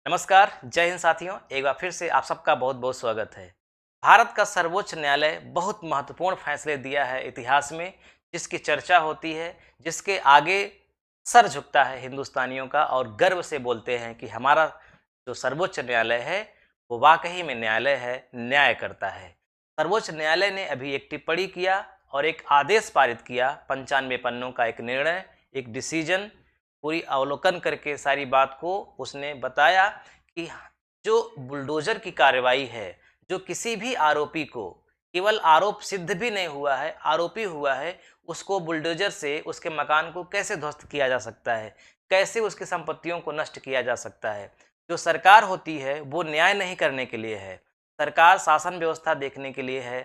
नमस्कार, जय हिंद साथियों। एक बार फिर से आप सबका बहुत बहुत स्वागत है। भारत का सर्वोच्च न्यायालय बहुत महत्वपूर्ण फैसले दिया है इतिहास में, जिसकी चर्चा होती है, जिसके आगे सर झुकता है हिंदुस्तानियों का और गर्व से बोलते हैं कि हमारा जो सर्वोच्च न्यायालय है वो वाकई में न्यायालय है, न्याय करता है। सर्वोच्च न्यायालय ने अभी एक टिप्पणी किया और एक आदेश पारित किया, 95 पन्नों का एक निर्णय, एक डिसीजन, पूरी अवलोकन करके सारी बात को उसने बताया कि जो बुलडोजर की कार्रवाई है, जो किसी भी आरोपी को, केवल आरोप सिद्ध भी नहीं हुआ है, आरोपी हुआ है, उसको बुलडोजर से उसके मकान को कैसे ध्वस्त किया जा सकता है, कैसे उसकी संपत्तियों को नष्ट किया जा सकता है। जो सरकार होती है वो न्याय नहीं करने के लिए है, सरकार शासन व्यवस्था देखने के लिए है।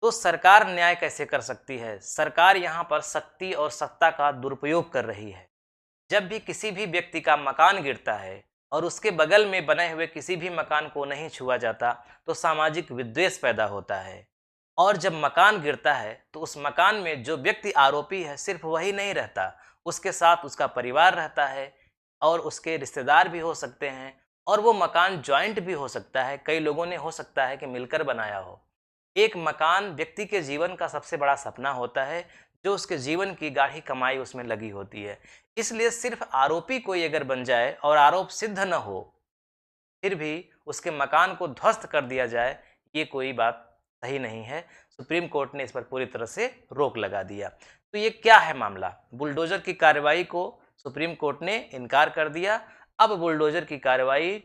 तो सरकार न्याय कैसे कर सकती है? सरकार यहाँ पर शक्ति और सत्ता का दुरुपयोग कर रही है। जब भी किसी भी व्यक्ति का मकान गिरता है और उसके बगल में बने हुए किसी भी मकान को नहीं छुआ जाता, तो सामाजिक विद्वेष पैदा होता है। और जब मकान गिरता है तो उस मकान में जो व्यक्ति आरोपी है सिर्फ वही नहीं रहता, उसके साथ उसका परिवार रहता है और उसके रिश्तेदार भी हो सकते हैं, और वो मकान जॉइंट भी हो सकता है, कई लोगों ने हो सकता है कि मिलकर बनाया हो। एक मकान व्यक्ति के जीवन का सबसे बड़ा सपना होता है, जो उसके जीवन की गाढ़ी कमाई उसमें लगी होती है। इसलिए सिर्फ आरोपी कोई अगर बन जाए और आरोप सिद्ध न हो, फिर भी उसके मकान को ध्वस्त कर दिया जाए, ये कोई बात सही नहीं है। सुप्रीम कोर्ट ने इस पर पूरी तरह से रोक लगा दिया। तो ये क्या है मामला? बुलडोजर की कार्रवाई को सुप्रीम कोर्ट ने इनकार कर दिया। अब बुलडोजर की कार्रवाई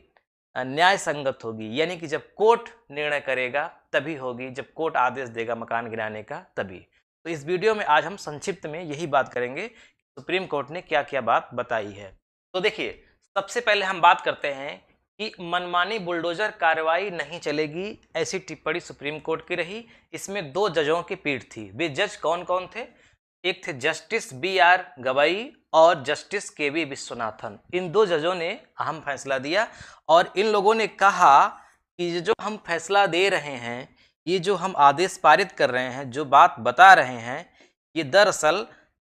न्याय संगत होगी, यानी कि जब कोर्ट निर्णय करेगा तभी होगी, जब कोर्ट आदेश देगा मकान गिराने का तभी। तो इस वीडियो में आज हम संक्षिप्त में यही बात करेंगे, सुप्रीम कोर्ट ने क्या क्या बात बताई है। तो देखिए, सबसे पहले हम बात करते हैं कि मनमानी बुलडोजर कार्रवाई नहीं चलेगी, ऐसी टिप्पणी सुप्रीम कोर्ट की रही। इसमें दो जजों की पीठ थी। वे जज कौन कौन थे? एक थे जस्टिस बी.आर. गवाई और जस्टिस के.वी. विश्वनाथन। इन दो जजों ने अहम फैसला दिया और इन लोगों ने कहा कि ये जो हम फैसला दे रहे हैं, ये जो हम आदेश पारित कर रहे हैं, जो बात बता रहे हैं, ये दरअसल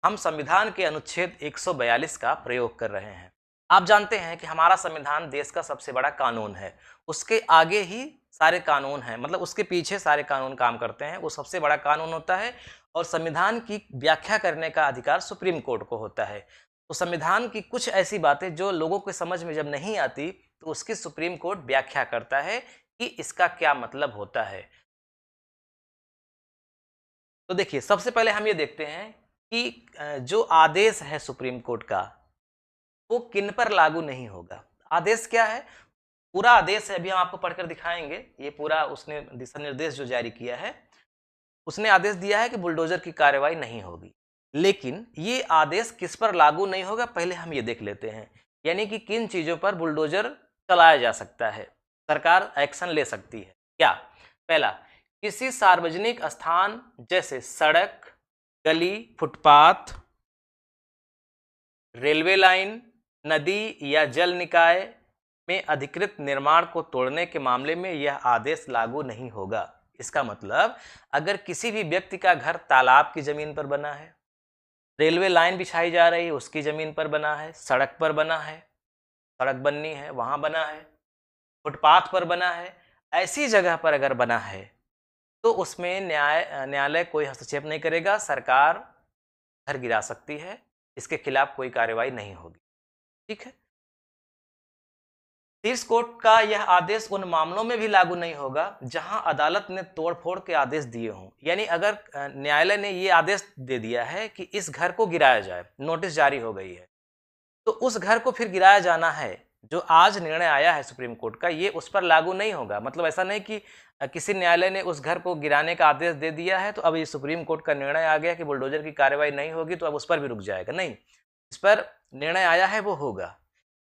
हम संविधान के अनुच्छेद 142 का प्रयोग कर रहे हैं। आप जानते हैं कि हमारा संविधान देश का सबसे बड़ा कानून है, उसके आगे ही सारे कानून हैं, मतलब उसके पीछे सारे कानून काम करते हैं, वो सबसे बड़ा कानून होता है। और संविधान की व्याख्या करने का अधिकार सुप्रीम कोर्ट को होता है। तो संविधान की कुछ ऐसी बातें जो लोगों के समझ में जब नहीं आती, तो उसकी सुप्रीम कोर्ट व्याख्या करता है कि इसका क्या मतलब होता है। तो देखिए, सबसे पहले हम ये देखते हैं कि जो आदेश है सुप्रीम कोर्ट का, वो किन पर लागू नहीं होगा। आदेश क्या है? पूरा आदेश है, अभी हम आपको पढ़कर दिखाएंगे। ये पूरा उसने दिशा निर्देश जो जारी किया है, उसने आदेश दिया है कि बुलडोजर की कार्रवाई नहीं होगी। लेकिन ये आदेश किस पर लागू नहीं होगा, पहले हम ये देख लेते हैं। यानी कि किन चीज़ों पर बुलडोजर चलाया जा सकता है, सरकार एक्शन ले सकती है। क्या? पहला, किसी सार्वजनिक स्थान जैसे सड़क, गली, फुटपाथ, रेलवे लाइन, नदी या जल निकाय में अधिकृत निर्माण को तोड़ने के मामले में यह आदेश लागू नहीं होगा। इसका मतलब, अगर किसी भी व्यक्ति का घर तालाब की जमीन पर बना है, रेलवे लाइन बिछाई जा रही है उसकी जमीन पर बना है, सड़क पर बना है, सड़क बननी है वहां बना है, फुटपाथ पर बना है, ऐसी जगह पर अगर बना है, तो उसमें न्यायालय कोई हस्तक्षेप नहीं करेगा। सरकार घर गिरा सकती है, इसके खिलाफ कोई कार्रवाई नहीं होगी। ठीक है। शीर्ष कोर्ट का यह आदेश उन मामलों में भी लागू नहीं होगा जहां अदालत ने तोड़फोड़ के आदेश दिए हों। यानी अगर न्यायालय ने ये आदेश दे दिया है कि इस घर को गिराया जाए, नोटिस जारी हो गई है, तो उस घर को फिर गिराया जाना है। जो आज निर्णय आया है सुप्रीम कोर्ट का, ये उस पर लागू नहीं होगा। मतलब ऐसा नहीं कि किसी न्यायालय ने उस घर को गिराने का आदेश दे दिया है तो अब ये सुप्रीम कोर्ट का निर्णय आ गया कि बुलडोजर की कार्रवाई नहीं होगी तो अब उस पर भी रुक जाएगा। नहीं, इस पर निर्णय आया है, वो होगा।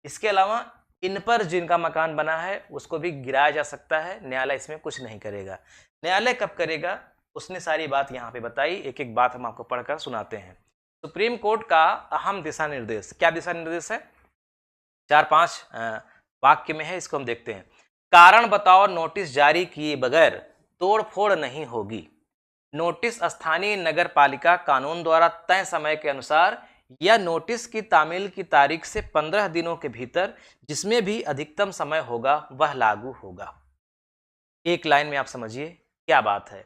इसके अलावा इन पर जिनका मकान बना है उसको भी गिराया जा सकता है, न्यायालय इसमें कुछ नहीं करेगा। न्यायालय कब करेगा, उसने सारी बात यहाँ पे बताई। एक एक बात हम आपको पढ़कर सुनाते हैं। सुप्रीम कोर्ट का अहम दिशा निर्देश, क्या दिशा निर्देश है? 4-5 वाक्य में है, इसको हम देखते हैं। कारण बताओ नोटिस जारी किए बगैर तोड़फोड़ नहीं होगी। नोटिस स्थानीय नगर पालिका कानून द्वारा तय समय के अनुसार या नोटिस की तामील की तारीख से 15 दिनों के भीतर जिसमें भी अधिकतम समय होगा वह लागू होगा। एक लाइन में आप समझिए क्या बात है।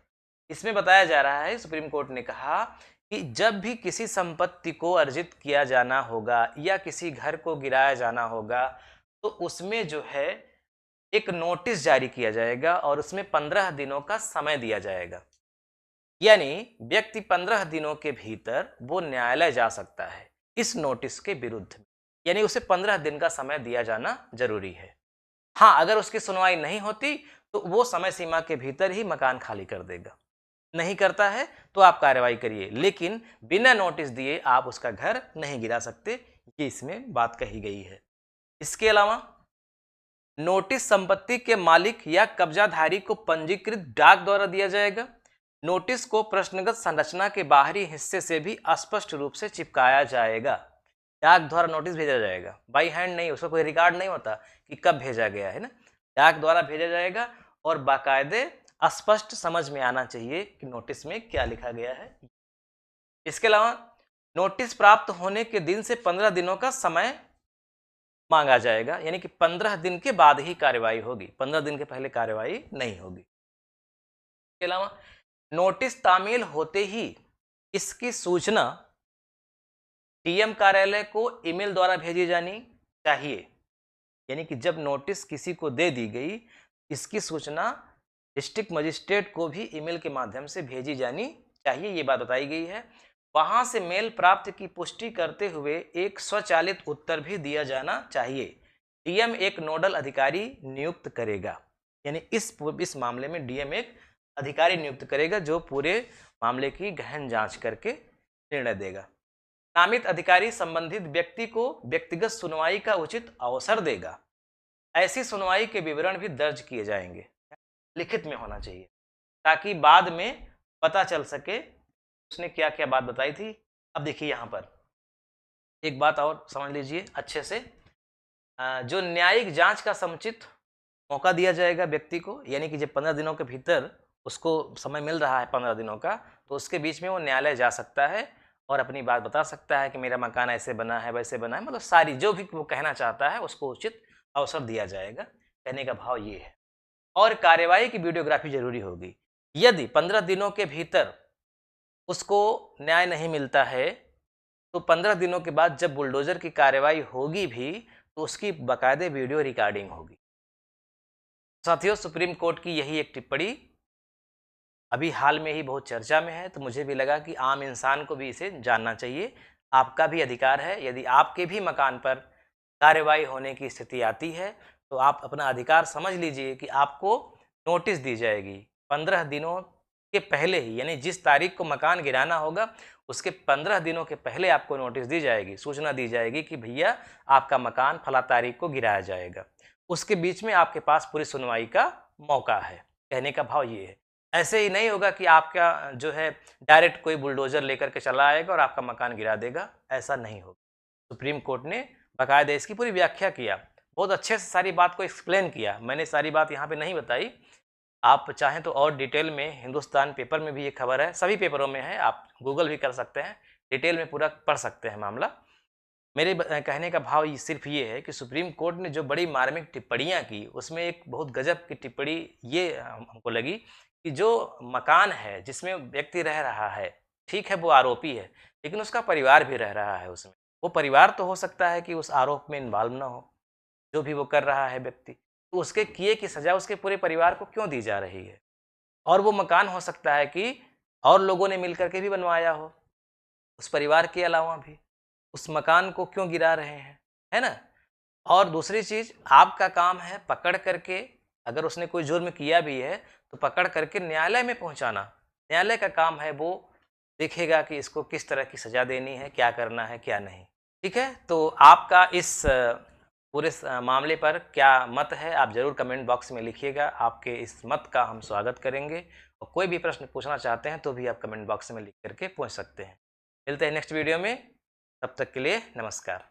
इसमें बताया जा रहा है, सुप्रीम कोर्ट ने कहा कि जब भी किसी संपत्ति को अर्जित किया जाना होगा या किसी घर को गिराया जाना होगा तो उसमें जो है एक नोटिस जारी किया जाएगा और उसमें 15 दिनों का समय दिया जाएगा। यानी व्यक्ति 15 दिनों के भीतर वो न्यायालय जा सकता है इस नोटिस के विरुद्ध में, यानी उसे 15 दिन का समय दिया जाना जरूरी है। हाँ, अगर उसकी सुनवाई नहीं होती तो वो समय सीमा के भीतर ही मकान खाली कर देगा। नहीं करता है तो आप कार्रवाई करिए, लेकिन बिना नोटिस दिए आप उसका घर नहीं गिरा सकते, ये इसमें बात कही गई है। इसके अलावा नोटिस संपत्ति के मालिक या कब्जाधारी को पंजीकृत डाक द्वारा दिया जाएगा। नोटिस को प्रश्नगत संरचना के बाहरी हिस्से से भी स्पष्ट रूप से चिपकाया जाएगा। डाक द्वारा नोटिस भेजा जाएगा, बाई हैंड नहीं, उसका कोई रिकॉर्ड नहीं होता कि कब भेजा गया है ना। डाक द्वारा भेजा जाएगा और बाकायदे स्पष्ट समझ में आना चाहिए कि नोटिस में क्या लिखा गया है। इसके अलावा नोटिस प्राप्त होने के दिन से 15 दिनों का समय मांगा जाएगा, यानी कि 15 दिन के बाद ही कार्रवाई होगी, 15 दिन के पहले कार्रवाई नहीं होगी। इसके अलावा नोटिस तामील होते ही इसकी सूचना डीएम कार्यालय को ईमेल द्वारा भेजी जानी चाहिए। यानी कि जब नोटिस किसी को दे दी गई, इसकी सूचना डिस्ट्रिक्ट मजिस्ट्रेट को भी ईमेल के माध्यम से भेजी जानी चाहिए, ये बात बताई गई है। वहां से मेल प्राप्त की पुष्टि करते हुए एक स्वचालित उत्तर भी दिया जाना चाहिए। डीएम एक नोडल अधिकारी नियुक्त करेगा, यानी इस मामले में डीएम एक अधिकारी नियुक्त करेगा जो पूरे मामले की गहन जांच करके निर्णय देगा। नामित अधिकारी संबंधित व्यक्ति को व्यक्तिगत सुनवाई का उचित अवसर देगा। ऐसी सुनवाई के विवरण भी दर्ज किए जाएंगे, लिखित में होना चाहिए, ताकि बाद में पता चल सके उसने क्या क्या बात बताई थी। अब देखिए यहाँ पर एक बात और समझ लीजिए अच्छे से। जो न्यायिक जांच का समुचित मौका दिया जाएगा व्यक्ति को, यानी कि जब 15 दिनों के भीतर उसको समय मिल रहा है 15 दिनों का, तो उसके बीच में वो न्यायालय जा सकता है और अपनी बात बता सकता है कि मेरा मकान ऐसे बना है वैसे बना है, मतलब सारी जो भी वो कहना चाहता है उसको उचित अवसर दिया जाएगा। कहने का भाव ये है। और कार्यवाही की वीडियोग्राफी जरूरी होगी। यदि 15 दिनों के भीतर उसको न्याय नहीं मिलता है तो 15 दिनों के बाद जब बुलडोजर की कार्यवाही होगी भी तो उसकी बाकायदे वीडियो रिकॉर्डिंग होगी। साथियों, सुप्रीम कोर्ट की यही एक टिप्पणी अभी हाल में ही बहुत चर्चा में है, तो मुझे भी लगा कि आम इंसान को भी इसे जानना चाहिए। आपका भी अधिकार है, यदि आपके भी मकान पर कार्यवाही होने की स्थिति आती है तो आप अपना अधिकार समझ लीजिए कि आपको नोटिस दी जाएगी 15 दिनों के पहले ही, यानी जिस तारीख को मकान गिराना होगा उसके 15 दिनों के पहले आपको नोटिस दी जाएगी, सूचना दी जाएगी कि भैया आपका मकान फला तारीख को गिराया जाएगा। उसके बीच में आपके पास पूरी सुनवाई का मौका है। कहने का भाव ये है। ऐसे ही नहीं होगा कि आपका जो है डायरेक्ट कोई बुलडोजर लेकर के चला आएगा और आपका मकान गिरा देगा, ऐसा नहीं होगा। सुप्रीम कोर्ट ने बाकायदे इसकी पूरी व्याख्या किया, बहुत अच्छे से सारी बात को एक्सप्लेन किया। मैंने सारी बात यहाँ पे नहीं बताई, आप चाहें तो और डिटेल में हिंदुस्तान पेपर में भी ये खबर है, सभी पेपरों में है, आप गूगल भी कर सकते हैं, डिटेल में पूरा पढ़ सकते हैं मामला। मेरे कहने का भाव ये सिर्फ ये है कि सुप्रीम कोर्ट ने जो बड़ी मार्मिक टिप्पणियाँ की उसमें एक बहुत गजब की टिप्पणी ये हमको लगी कि जो मकान है जिसमें व्यक्ति रह रहा है, ठीक है वो आरोपी है, लेकिन उसका परिवार भी रह रहा है उसमें। वो परिवार तो हो सकता है कि उस आरोप में इन्वॉल्व ना हो, जो भी वो कर रहा है व्यक्ति, तो उसके किए की सज़ा उसके पूरे परिवार को क्यों दी जा रही है? और वो मकान हो सकता है कि और लोगों ने मिल कर के भी बनवाया हो, उस परिवार के अलावा भी। उस मकान को क्यों गिरा रहे हैं, है ना? और दूसरी चीज़, आपका काम है पकड़ करके, अगर उसने कोई जुर्म किया भी है तो पकड़ करके न्यायालय में पहुंचाना। न्यायालय का काम है, वो देखेगा कि इसको किस तरह की सज़ा देनी है, क्या करना है क्या नहीं। ठीक है, तो आपका इस पूरे मामले पर क्या मत है, आप ज़रूर कमेंट बॉक्स में लिखिएगा। आपके इस मत का हम स्वागत करेंगे और कोई भी प्रश्न पूछना चाहते हैं तो भी आप कमेंट बॉक्स में लिख करके पूछ सकते हैं। मिलते हैं नेक्स्ट वीडियो में, तब तक के लिए नमस्कार।